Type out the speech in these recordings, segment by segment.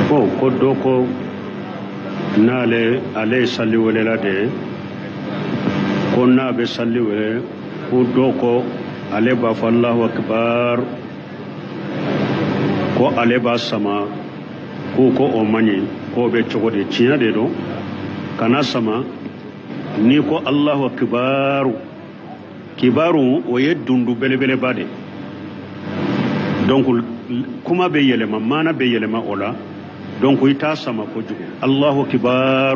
ko doko nale ale salli welela de ko na be salli wele ko doko ale ba fa Allahu akbar ko ale ba sama ko o mani ko be cogo de cinya de do kana sama ni ko Allahu akbar kibaru o ye dundu belebele bade donc kuma be yelema mana be yelema ola donc ita sama ko jugo Allahu akbar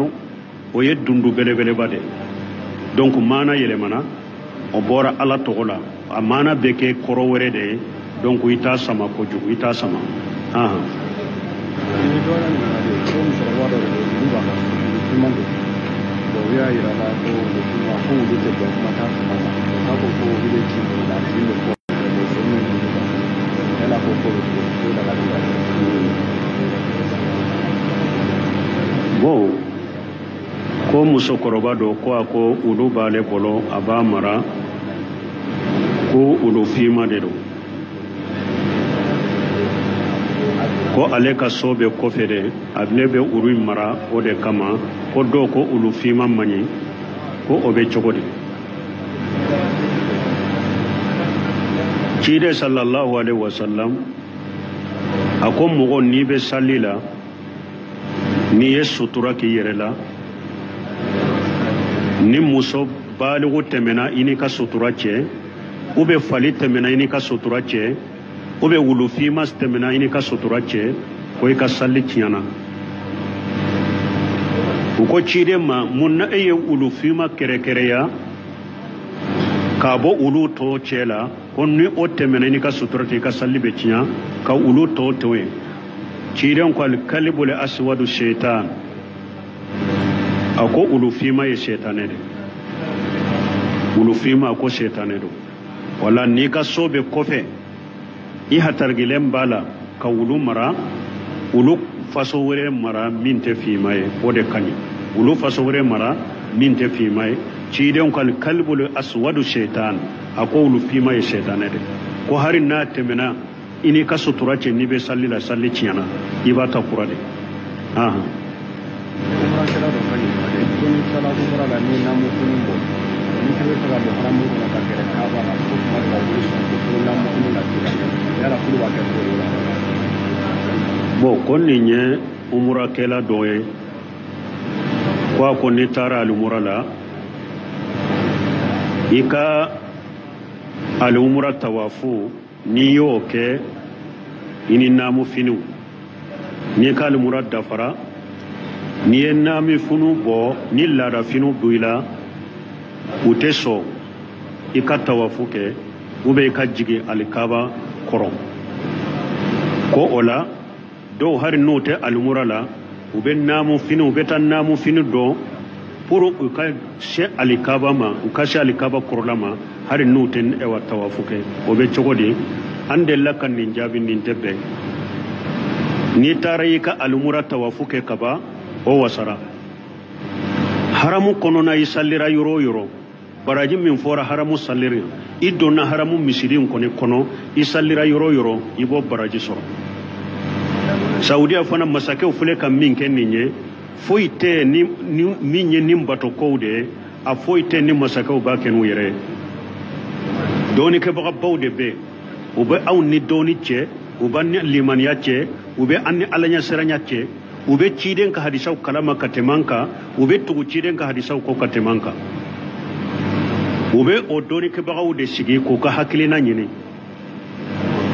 o ye dundu belebele bade donc mana yelemana o bora ala togola amana be ke koro were de donc ita sama ko jugo ita sama bon ko muso koroba do ko ako ulu bale bolo aba mara ko ulu fima de do ko ale ka sobe ko fede able be uru mara o de kama ko do ko ulu fima mani ko obe chogodi cide sallallahu alaihi wasallam akom mo ni be salila ni ye sutura ki yerela ni muso baligu temena ini ka sutura che ube fali temena ini ka sutura che ube wulufi mas temena ini ka sutura che ko ka salli tiana ko cide ma munna eye wulufi ma kere kere ya ka bo ulu to chela ko ni o temena ini ka sutura te ka salli be tiana ka ulu to towe ciren kwal kalibul aswadu shaitan ako ulufima ye shaitane de ulufima ko shaitane do wala ni ka sobe kofe i hatargilem bala ka ulu mara ulu faso were mara minte fima ye o de kani ulu faso were mara minte fima ye ciren kwal kalibul aswadu shaitan ako ulufima ye shaitane de ko harin na temena ini ka sutura ce ni be salli la salli ciyana iba ta kura de bo konni nye umura kela doye kwa konni tara alumura la ika alumura tawafu ni yo ke ini namu finu ni kal murad dafara ni nami funu bo ni lara finu buila uteso ikata wafuke ube kajigi alikaba koron ko ola do har note almurala ube namu finu betan namu finu do puro ka she alikaba ma ka she alikaba korlama har note e wa tawafuke obe chogodi ande lakan nin jabi nin tebbe ni tarayi ka almura tawafuke kaba o wasara haramu kono na isallira yoro baraji min fora haramu sallira idonna haramu misirin kono isallira yoro ibo baraji so saudiya fana masake fule kam min kenninye foite ni minye nimbato kowde a foite ni masake ba kenu yere doni ke baga bawde be ube aw ni doni ce ube ni limaniya ce ube anni alanya seranya ce ube ciden ka hadisaw kalama katemanka ube tugu ciden ka hadisaw ko katemanka ube o doni ke baga de sigi ko ka hakilina nyini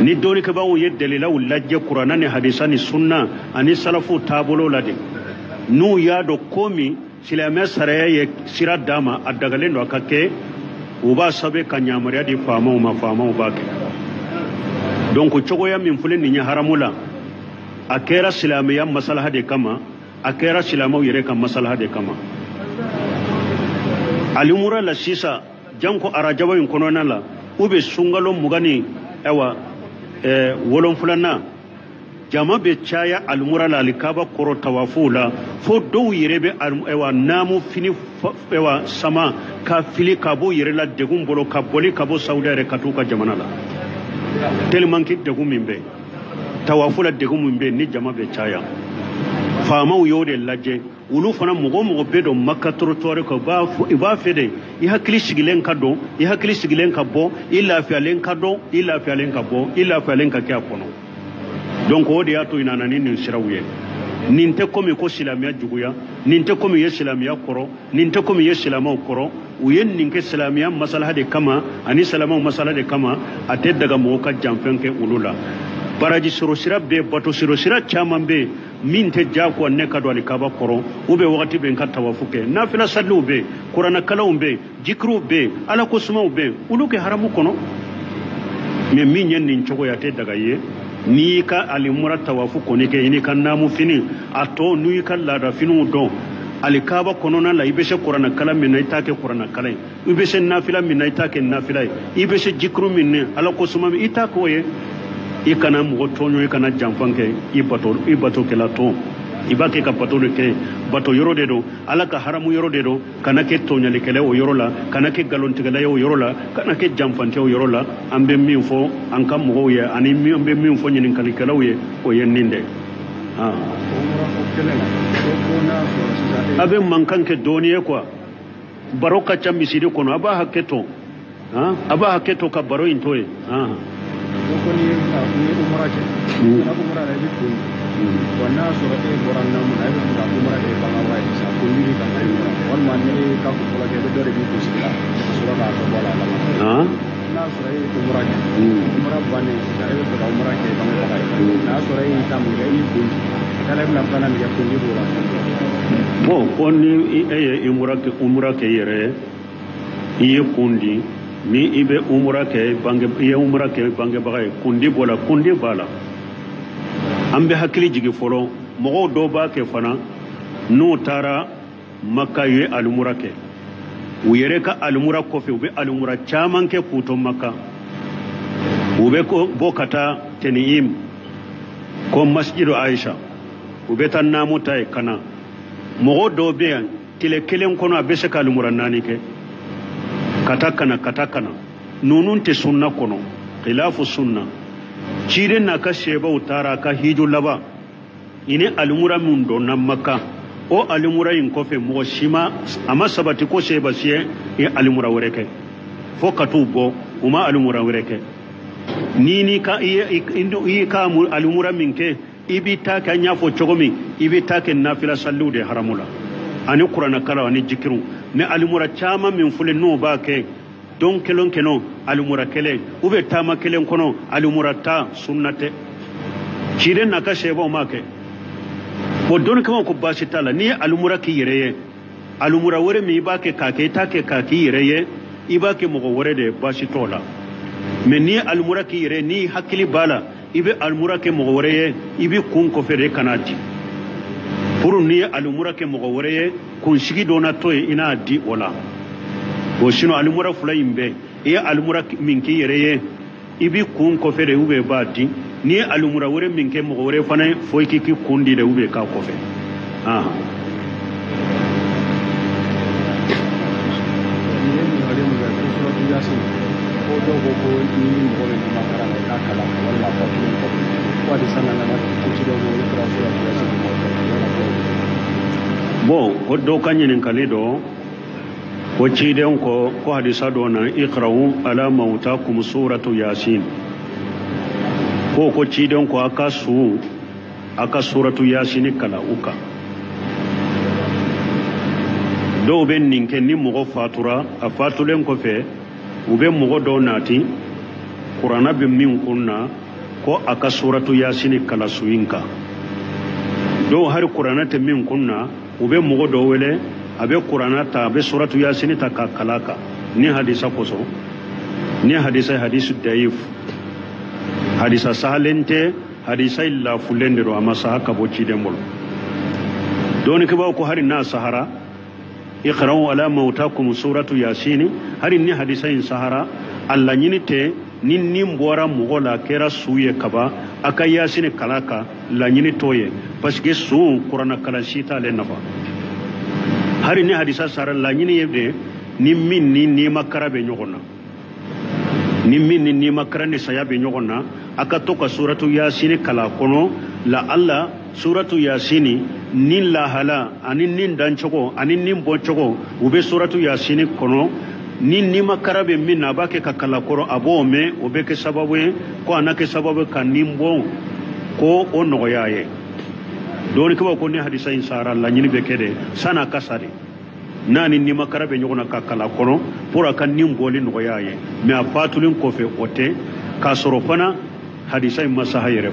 ni doni ke baga ye dalila lajje qur'ana ni hadisani sunna ani salafu tabolo lade nu ya do komi silame sare ye sira dama adagalendo akake uba sabe kanyamariya di fama ma fama ubake donc cogo ya min fulen ni haramula akera silamiya maslaha de kama akera silamaw yere kan maslaha de kama alimura la sisa janko arajawa in konona la ube sungalo mugani ewa wolon fulana jama be chaya almura la likaba koro tawafula fo do yere be ewa namu fini ewa sama ka fili kabo yere la degum bolo ka boli kabo sauda re katuka jamana la tellement ki degum mimbe tawafula degum mimbe ni jama be chaya faamaw y'o de lajɛ olu fana mɔgɔ bɛ don Maka territoire kan i b'a fɛ de i hakili sigilen ka don i hakili sigilen ka bɔ i lafiyalen ka dɔn i lafiyalen ka bɔ i lafiyalen ka kɛ a kɔnɔ donc o de y'a to i nana ni nin siraw ye nin tɛ komi ko silamɛya juguya nin tɛ komi ye silamɛya kɔrɔ nin tɛ komi ye silamɛw kɔrɔ u ye nin kɛ silamɛya masalaha de kama ani silamɛw masala de kama a tɛ daga mɔgɔ ka janfɛn kɛ olu la baraji sɔrɔ sira bɛ bato sɔrɔ sira caman bɛ min tɛ diyagoya ne ka don alikaba kɔrɔ u bɛ wagati bɛ n ka tawafu kɛ nafila saliw bɛ kuranakalaw bɛ jikiriw bɛ ala ko sumaw bɛ olu kɛ haramu kɔnɔ mais min ye nin cogoya tɛ daga ye n'i y'i ka alimura tawafu kɔni kɛ i n'i ka naamu fini a tɔ n'u y'i ka laada finiw dɔn alikaba kɔnɔna la i bɛ se kuranakala min na i t'a kɛ kuranakala ye i bɛ se nafila min na i t'a kɛ nafila ye i bɛ se jikiriw min na ala ko suma min i t'a k'o ye i kana mɔgɔ tɔɲɔ i kana janfan kɛ i bato kɛla tɔn i b'a kɛ ka bato de kɛ bato yɔrɔ de don ala ka haramu yɔrɔ de don kana kɛ tɔɲalikɛla o yɔrɔ la kana kɛ nkalontigɛla ye o yɔrɔ la kana kɛ janfantɛ o yɔrɔ la an bɛ min fɔ an ka mɔgɔw ye ani an bɛ min fɔ ɲininkalikɛlaw ye o ye nin dɛ a bɛ mankan kɛ dɔɔni ye quoi baro ka ca misiri kɔnɔ a b'a hakɛ to a b'a hakɛ to ka baro in to ye bon ko ni e ye umura kɛ yɛrɛ i ye kundi ni i bɛ umura kɛ i ye umura kɛ bangebaga ye kundi b'a la an bɛ hakili jigin fɔlɔ mɔgɔw dɔw b'a kɛ fana n'u taara Maka ye alimura kɛ u yɛrɛ ka alimura kɔfɛ u bɛ alimura caman kɛ k'u to Maka u bɛ bɔ ka taa Tan'im ko Masjidu Aisha u bɛ taa naamu ta ye ka na mɔgɔ dɔw bɛ yan tile kelen kɔnɔ a bɛ se ka alimura 4 kɛ ka taa kana ninnu tɛ sunna kɔnɔ khilafu sunna ciden n'a ka sɛbaw taara a ka hiju laban i ni alimura min donna Maka o alimura in kɔfɛ mɔgɔ si ma a ma sabati ko sɛba siɲɛ i ye alimura wɛrɛ kɛ fo ka t'u bɔ u ma alimura wɛrɛ kɛ ni ka i ye ka alimura min kɛ i b'i ta kɛ an y'a fɔ cogo min i b'i ta kɛ nafila saliw de haramu la ani kuranakalaw ani jikiriw mais alimura caman min filɛ n'o b'a kɛ don kelen kɛnɛ alimura kelen u bɛ taama kelen kɔnɔ alimura ta sunna tɛ ciden n'a ka sɛbaw m'a kɛ o dɔnni kama ko baasi t'a la n'i ye alimura k'i yɛrɛ ye alimura wɛrɛ min i b'a kɛ k'a kɛ i t'a kɛ k'a k'i yɛrɛ ye i b'a kɛ mɔgɔ wɛrɛ de ye baasi t'o la mais n'i ye alimura k'i yɛrɛ ye n'i hakili b'a la i bɛ alimura kɛ mɔgɔ wɛrɛ ye i bɛ kun kɔfɛ de kana di pour n'i ye alimura kɛ mɔgɔ wɛrɛ ye kunsigi dɔ na to ye i n'a di o la o sinon alimura fila in bɛɛ i ye alimura min k'i yɛrɛ ye i bɛ kun kɔfɛ de i b'a di n'i ye alimura wɛrɛ min kɛ mɔgɔ wɛrɛ fana fo i k'i kun di de k'a kɔfɛ bon o dɔw ka ɲininkali dɔ ko ciden ko hadisa dɔ na iqra'u ala mautakum suratu yasin ko ciden ko aka suratu yasin kala u kan dɔw bɛ nin kɛ ni mɔgɔ fatura a fatulen kɔfɛ u bɛ mɔgɔ dɔw nati kuranna bɛ min kun na ko a ka suratu yasin kala su in kan dɔw hari kuranna tɛ min kun na u bɛ mɔgɔ dɔw wele a bɛ kuranna ta a bɛ suratu yasin ta ka kala kan ni hadisa kosɔn ni hadisa ye hadisu dayif hadisa sahalen tɛ hadisa lafulen de don a ma saha ka bɔ ciden bolo dɔɔni kibaw ko hari n'a sahara iqra'u ala mautakum suratu yasin hari ni hadisa in sahara alla ɲini tɛ ni nin bɔra mɔgɔ la kɛra su ye kaba a ka yasin kala kan laɲini t'o ye parce que su kuranna kalansi t'ale nafa hari ni hadisa sahara laɲini ye de ni min ni nimakara bɛ ɲɔgɔn na ni min ni nimakara ni saya bɛ ɲɔgɔn na a ka to ka suratu yasin kala kɔnɔ la alla suratu yasini nin lahala ani nin dancogo ani nin boncogo ube suratu yasini kono nin nima karabe min na bake kakala koro abo me ube ke sababu ko anake sababu kan nin bon ko o nogoyaye doni ko ko ni hadisa insara la nyini be kede sana kasari nani nima karabe nyogona kakala kono pura kan nin boli nogoyaye me afatulin ko fe ote ka soro fana hadisa masaha yere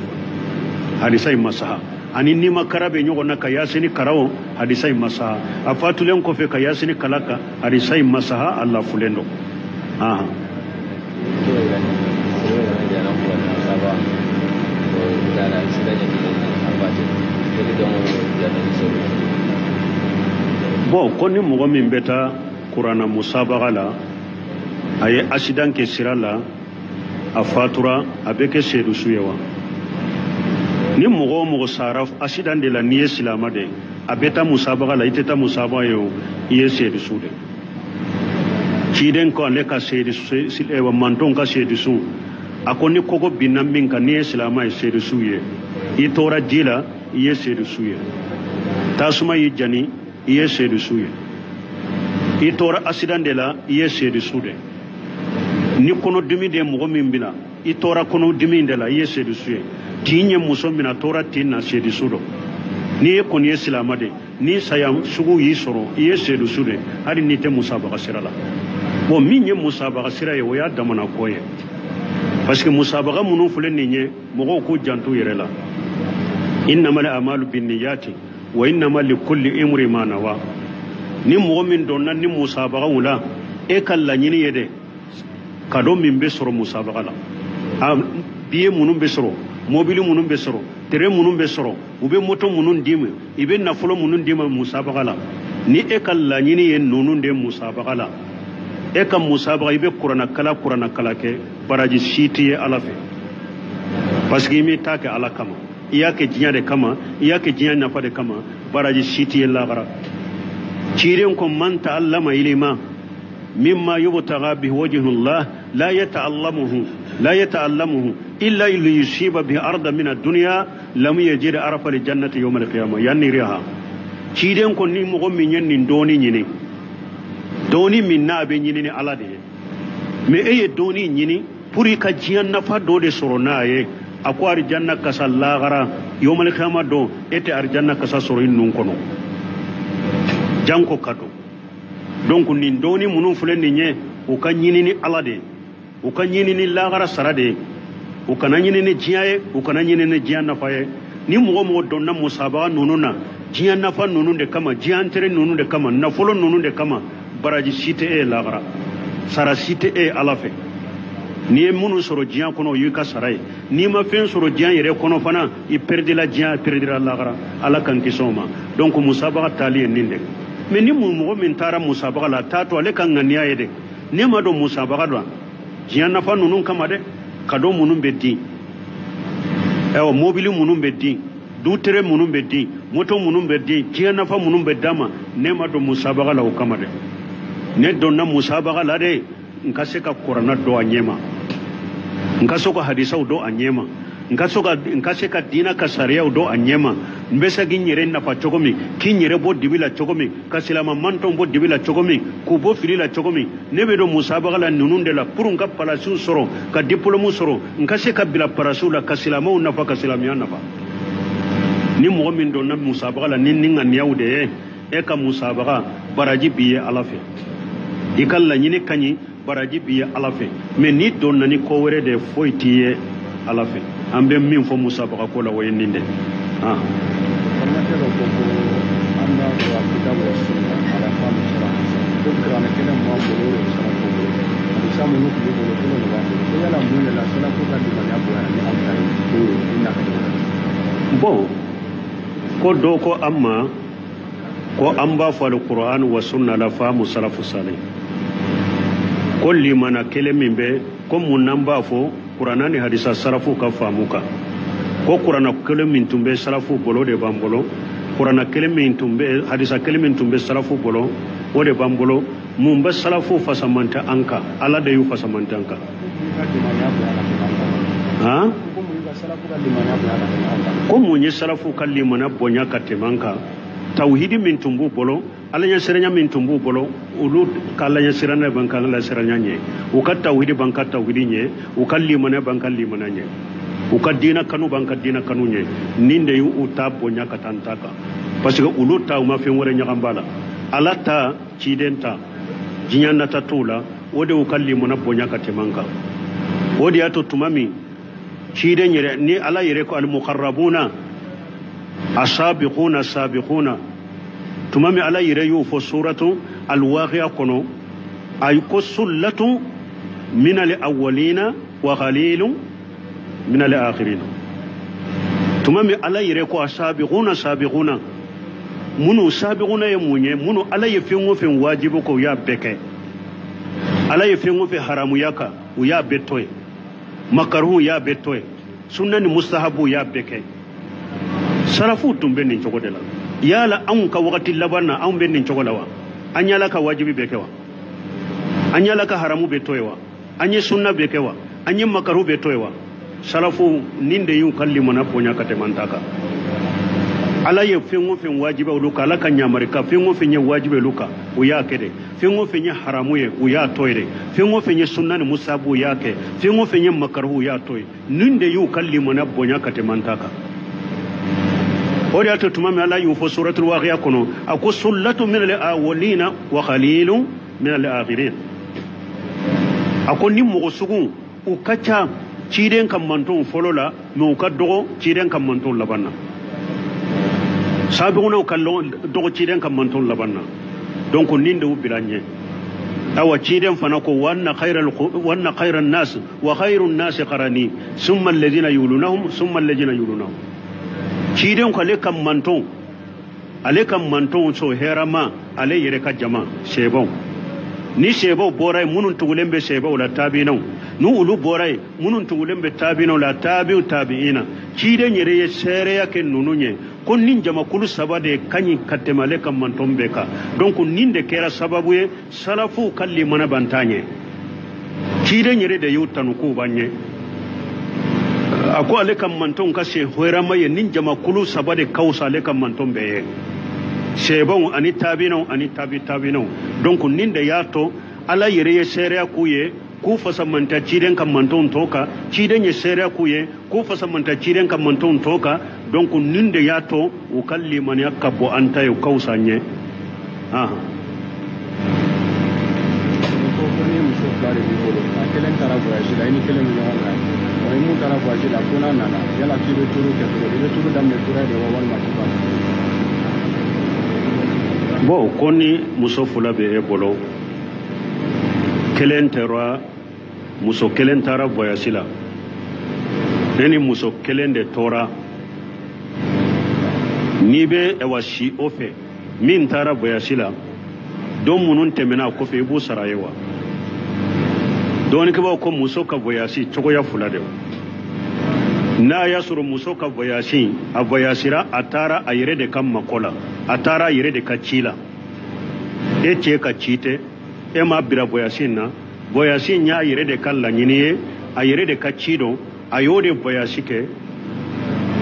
hadisa masaha ani nima karabe nyogona ka yasini karawo hadisa masaha afatulen ko fe ka yasini kalaka hadisa masaha Allah fulendo aha bo koni mogo min beta qur'ana musabaqa la aye accident ke sirala afatura abeke sedu suyewa ni mogo saraf accident de la niye silama de abeta musabaqa la iteta musabaqa yo iye sedu sude ciden ko ale ka sedu silewa manton ka sedu su akoni kogo binam min ka niye silama e sedu suye itora jila iye sedu suye tasuma yi jani iye sedu suye itora accident de la iye sedu sude ni kono dimi de mogo min bina itora kono dimi de la iye sedu suye tinye muso mina tora tinna sedu sudo ni ye koni ye silama de ni saya sugu yi soro iye sedu sude hari ni te musabaqa sirala bon min ye musabaqa sira ye o ya damana koye parce que musabaqa munu fulen ni nye mogo ko jantu yere la innamal a'malu binniyati wa innamal likulli imri ma nawa ni mogo min donna ni musabaqa wula e kala nyini yede kado min be soro musabaqa la biye munun be soro mobili munun be soro tere munun be soro ube moto munun dime ibe nafolo munun dime musabaqa la ni e kala nyini ye nunun de musabaqa la e ka musabaqa ibe qur'ana kala ke baraji siti ala fe parce que mi take ala kama iya ke jinya de kama iya ke jinya nafa de kama baraji siti la gara ciren ko man ta'allama ilima mimma yubtagha bihi wajhullah la yata'allamuhu illa liyusiba bi arda min ad-dunya lam yajid arafa li jannati yawm al-qiyamah yanni riha ciren ko ni mo min yanni doni nyini doni min na be nyini ni ala de me eye doni nyini puri ka jiyan nafa do de soro naye akwari janna kasal lagara yawm al-qiyamah do ete ar janna kasa soro innun kono janko kado donc nin doni munun fulen ni nye o ka nyini ni ala de o ka nyini ni lagara sarade o kana nyini ni jiyaye o kana nyini ni jiyan nafa ye ni mo donna musabaqa nununa jiyan nafa nunun de kama jiyan tere nunun de kama nafolo nunun de kama baraji site e lagara sara site e ala fe ni munu soro jiyan kono yuka saray ni ma fen soro jiyan yere kono fana i perdi la jiyan perdi la lagara ala kan kisoma donc musabaqa tali ninde mais ni mo min tara musabaqa la tato ale kan ngania yede ni ma do musabaqa do jiyan nafa nunun kama de kado munun beddi ewa mobili munun beddi dutere munun beddi moto munun beddi jiyan nafa munun beddama ne ma do musabaqa la o kama de ne donna musabaqa la de nka se ka qur'ana do anyema nka so ko hadisa do anyema nka se ka dina ka sariya do anyema mbesa ginyere na fa chogomi kinyere bo dibila chogomi kasilama manton bo dibila chogomi ku bo filila chogomi nebe do musabaqa la nunun de la pour nka palasu soro ka diplôme soro nka se ka bila parasula kasilama na fa kasilamiya na fa ni mo min do na musabaqa la nin ninga nyawde e ka musabaqa baraji biye alafe ikalla nyini kanyi baraji biye alafe mais ni don nani ko were de foitiye alafe ambe min fo musabaqa ko la wayinde bon ko do ko amma ko amba fa al-Qur'an wa sunna la fa musalafu salih kolli mana kelemin be ko mun namba fo Qur'ana ni hadisa sarafu ka famuka ko Qur'ana kelemin tumbe sarafu bolo de bambolo Qur'ana kelemin tumbe hadisa kelemin tumbe sarafu bolo o de bambolo mun ba sarafu fasamanta anka ala da yu fasamanta anka ha ko mun ye salafu kalli mana bonya katemanka tauhidi min tumbu bolo alanya siranya min tumbu bolo ulu kalanya sirana banka la siranya nye ukat tauhidi banka tauhidi nye ukalli mana banka li mana nye ukat dina kanu banka dina kanu nye ninde yu uta bonya katantaka parce que ulu ta ma fe wore nyakambala alata chidenta jinyana tatula wode ukalli mana bonya katemanka wode ato tumami chiden yere ni ala yere ko al muqarrabuna asabiquna sabiquna tumami ala yere yu fo suratu al waqi'a kono ay ko sullatu min al awwalina wa qalilun min al akhirin tumami ala yere ko asabiquna sabiquna munu sabiquna ye munye munu ala ye fengo fen wajibu ko ya beke ala ye fengo fe haramu yaka u ya betoy makaruhu ya betoy sunnani mustahabu ya beke salafu tumbe nin cogo de la yala an ka wakati labanna an be nin cogo la wa an yala ka wajibi beke wa an yala ka haramu betoy wa an ye sunna beke wa an ye makaruhu betoy wa salafu ninde yu kalli mana ponya katemantaka ala ye fengo fen wajibe luka ala ka nyamari ka fengo fen ye wajibe luka u ya kede fengo fen ye haramu ye u ya toyre fengo fen ye sunna ni musabu ya ke fengo fen ye makaruhu ya toy ninde yu kalli mana bonya katemantaka ori ato tumami ala yu fo suratul waqi'a kono ako sullatu min al awwalina wa qalilun min al akhirin ako ni mo sugun u kacha ciden kam manton folola no ka dogo ciden kam manton labanna sabiquna kallo dogo ciden kam manton labanna donc ninde ubiranye awa ciden fana ko wanna khairan nas wa khairun nas qarani summa alladhina yulunahum summa alladhina yulunahum ciden ko le kam manton so herama ale yere ka jama sebon ni sebo boray munun tugulembe sebo la tabinaw nu ulu boray munun tugulembe tabinaw la tabiina ciden yere ye sere yake nununye kon nin jama kulu sabade kanyi katemale kam mantombe ka donc ninde kera sababu ye salafu kalli mana bantanye ciden yere de yutanu ko banye ako ale kam manton ka se hoirama ye nin jama kulu sabade kausa ale kam mantombe ye sebon ani tabinaw donc ninde yato ala yere ye sere akuye ku fasamanta ciden kam manton toka ciden ye sere akuye ku fasamanta ciden kam manton toka donc ninde yato u kalli man yakabo anta yu kausanye bo koni muso fula be e bolo kelen tera muso kelen tara voyasila neni muso kelen de tora ni be ewashi ofe min tara voyasila don munun temena ko fe bu sarayewa don ke ba ko muso ka voyasi chogo ya fula de na ya suru muso ka voyasi a voyasira atara ayire de kam makola atara ayire de kachila e che kachite e ma bira voyasi na voyasi nya ayire de kala nyiniye ayire de kachido ayode voyasi ke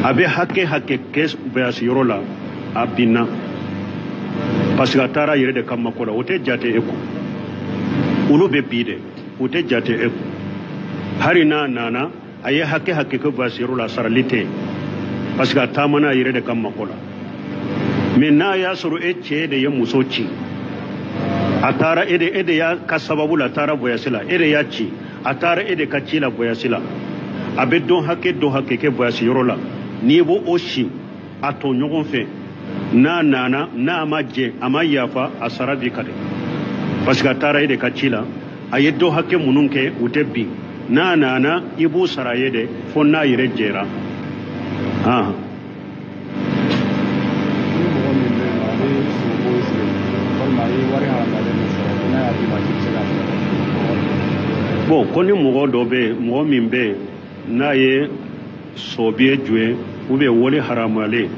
abe hakke kes voyasi yorola abina parce que atara ayire de kam makola ote jate eko ulu be bide ote jate eko harina nana aye hakke ko basiru la saralite parce que tamana yire de kam makola minna ya suru eche de yamusochi atara ede ya kasababu la tara boyasila ede ya chi atara ede kachila boyasila abedon hakke ke boyasiru la nibo oshi ato nyogon fe na amaje amayafa asarabi kade parce que atara ede kachila ayedo hakke mununke utebi na ibu saraye de fonna yire jera bo koni mogo dobe mogo min be na ye sobie jwe ube wole haramale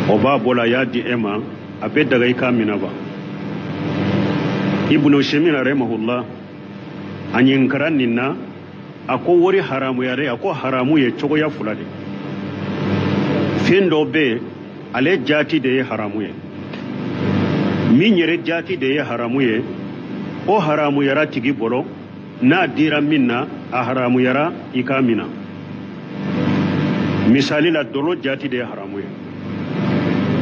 oba bola ya di ema abe daga ika minaba ibnu shemina rahimahullah anyin karanina ako wori haramu yare ako haramu ye chogo ya fulade fendo be ale jati de haramu ye min yere jati de haramu ye o haramu yara tigi bolo na dira minna a haramu yara ikamina misali la dolo jati de haramu ye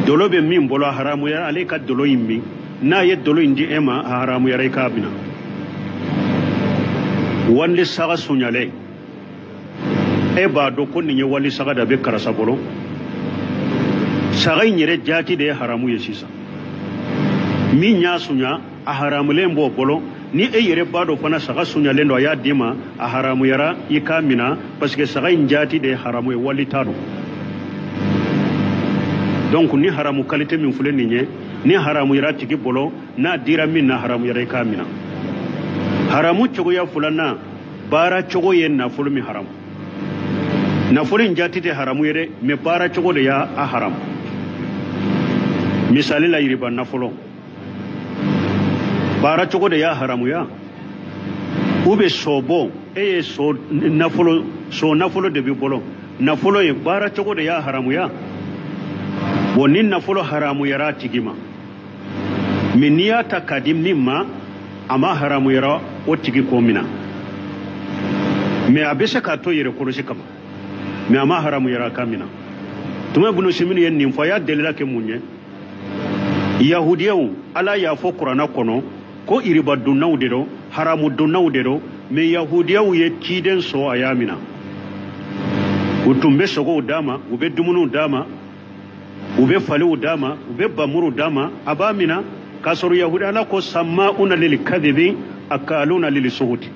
dolo be min bolo haramu yara ale ka dolo yimmi na ye dolo indi ema a haramu yara ikamina wali saga sunyale e ba do ko ni wali saga da be karasa bolo saga nyere jati de haramu ye sisa min nya sunya a haramu lembo bolo ni e yere ba do fana saga sunyale ndo ya dima a haramu yara ikamina parce que saga njati de haramu ye wali tado donc ni haramu qualité min fule ni haramu yara tigi bolo na dira min na haramu yara ikamina haramu chogo ya fulana bara chogo ye nafolo mi haramu nafolo njati te haramu yere me bara chogo de ya a haramu misali la yiriba nafolo bara chogo de ya haramu ya ube sobo so nafolo de bi bolo nafolo ye bara chogo de ya haramu ya woni nafolo haramu yara tigima miniyata kadim nimma ama haramu yara o tigi ko mina me abese ka to yere korosi kama me ama haramu yara kamina tuma bunu simini yen nim fa ya delila ke munye yahudiyaw ala ya fo qur'ana kono ko iriba dunnaw dedo haramu dunnaw dedo me yahudiyaw ye tiden so ayamina utumbe sogo dama ube dumunu dama ube falu dama ube bamuru dama abamina kasoro yahuda ala ko sama'una lil kadhibi akaluna lil suhuti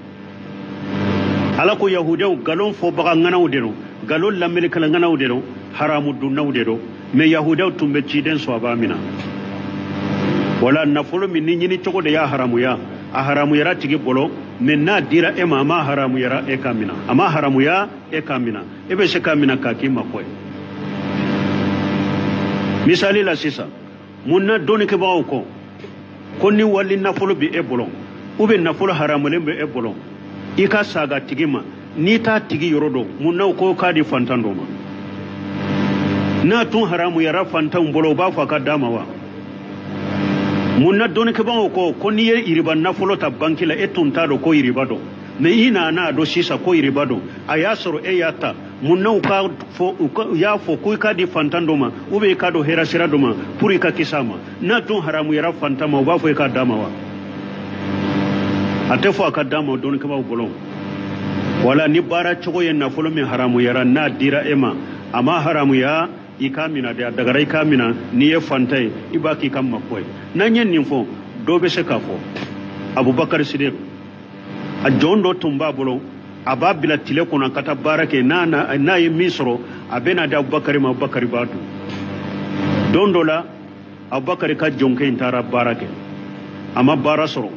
ala ko yahudaw galon fo baga nganaw dero galon lamel kala nganaw dero haramu dunnaw dero me yahudaw tumbe ciden so abamina wala nafolo min nyini chogo de ya haramu ya a haramu yara tigi bolo men na dira e mama haramu yara e kamina ama haramu ya e kamina e be se kamina ka kima koy misali la sisa munna doni ke bawo ko konni walli nafolo bi e bolo ube nafolo haramu lembe e bolo ika saga tigima ni ta tigi yorodo munna ko kadi fantando ma na tun haramu yara fantan bolo ba fa ka damawa munna doni ke bawo ko konni ye iriba nafolo ta bankila e tun ta do ko iriba do me ina na do sisa ko iriba do ayasoro e yata munna ka fo ya fo ko ka di fantando ma ube ka do hera sira do ma puri ka kisama na tun haramu yara fantama ba fo ka damawa ate fo ka dama don ka ba bolon wala ni bara chogo yen na folo mi haramu yara na dira ema ama haramu ya ikamina da daga rai kamina ni ye fantai ibaki kam makoy nanyen nin fo do be se ka fo abubakar siddiq a jondo tumba bolon ababila tile kuna kata barake na ye misro abena da abubakar ma abubakar batu dondola abubakar ka jonke intara barake ama barasoro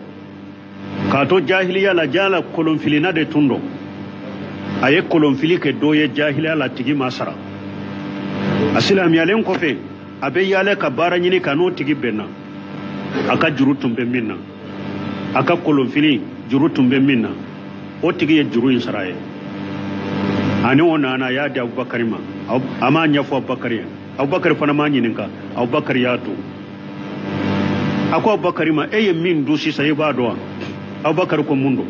kato jahiliya la jala kolonfilina de tundo aye kolonfili ke doye jahiliya la tigi masara asilam yalen kofe abe yale ka bara nyini kanu tigi benna aka jurutum be minna aka kolonfili jurutum be minna o tigi ye juru insaraye ani wona na ya da abubakar ma ama nyafo abubakar fana ma nyininka abubakar ya to ako abubakar ma eye min dusi sai ba do abubakar ko mundo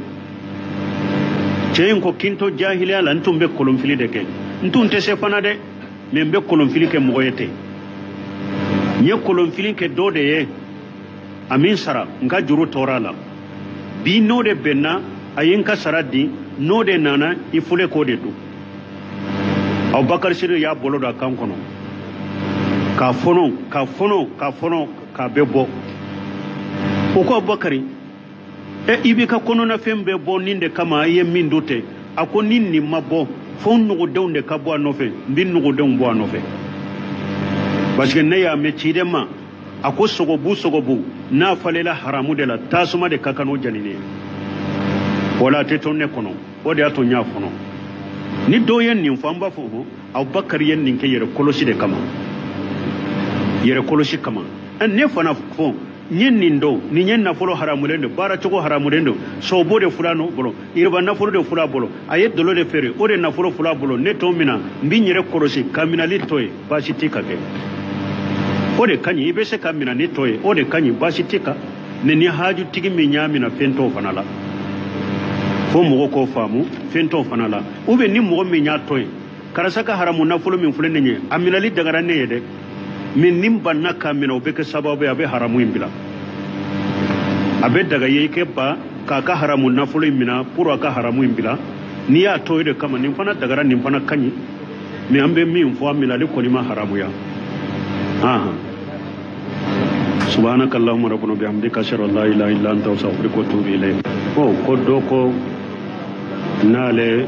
ceyin ko kinto jahiliya la ntumbe kolonfili de ke ntunte se fana de membe kolonfili ke moyete nye kolonfili ke do de ye amin sara nga juru torala bi no de benna ayin ka saradi no de nana ifule ko de do abubakar siru ya bolo da kan kono ka fono ka bebo ko abubakari ibi ka kono na fembe bo ninde kama ye min dote ako ninni mabo fon nugo dewnde ka bo anofe bin nugo dewn bo anofe parce que ne ya me chidema ako sogobu na falela haramu de la tasuma de kakano janine wala te tonne kono o de ato nya fono ni do yen nin famba fo abubakar yen nin ke yere kolosi de kama yere kolosi kama ne fana fo nyen nindo ni nyen nafolo haramulendo bara choko haramulendo so bode fulano bolo irba nafolo de fula bolo ayet dolo de fere ode nafolo fula bolo neto mina mbinyere korosi kamina litoy basitika ke ode kanyi ibese kamina nitoy ode kanyi basitika ne ni haju tigi minyamina fento fanala fo mogo ko famu fento fanala ube ni mogo minya toy karasaka haramu nafolo min fulene nye amina li dagara ne yede min nimbanna kamina ubeke sababu abe haramu imbila abe daga yeke ba kaka haramu nafolo imina puro aka haramu imbila ni ya toide kama nimfana dagara nimfana kanyi mi ambe mi mfo amila li kolima haramu ya subhanaka allahumma rabbuna bihamdika ashhadu an la ilaha illa anta astaghfiruka wa atubu ilayk ko doko nale